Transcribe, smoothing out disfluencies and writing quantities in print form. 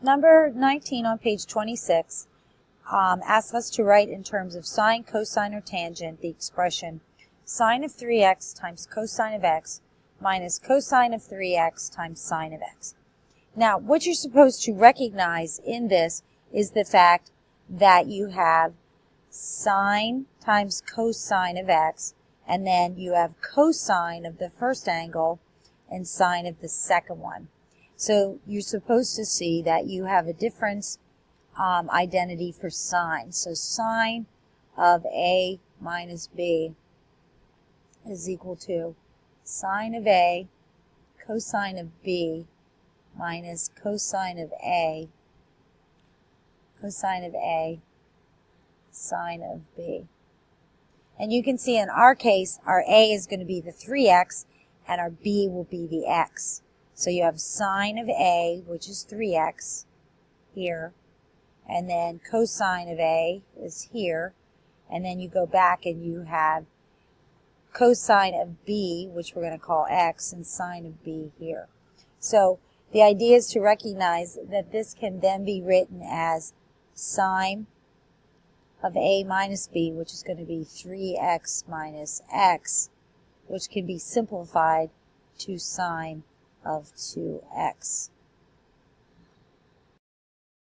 number 19 on page 26 asks us to write in terms of sine, cosine, or tangent the expression sine of 3x times cosine of x minus cosine of 3x times sine of x. Now, what you're supposed to recognize in this is the fact that you have sine times cosine of x, and then you have cosine of the first angle and sine of the second one. So you're supposed to see that you have a difference identity for sine. So sine of A minus B is equal to sine of A cosine of B minus cosine of A cosine of A sine of B. And you can see in our case, our A is going to be the 3x, and our B will be the x. So you have sine of A, which is 3x, here, and then cosine of A is here, and then you go back and you have cosine of B, which we're going to call x, and sine of B here. So the idea is to recognize that this can then be written as sine of A minus B, which is going to be 3x minus x, which can be simplified to sine of 2x.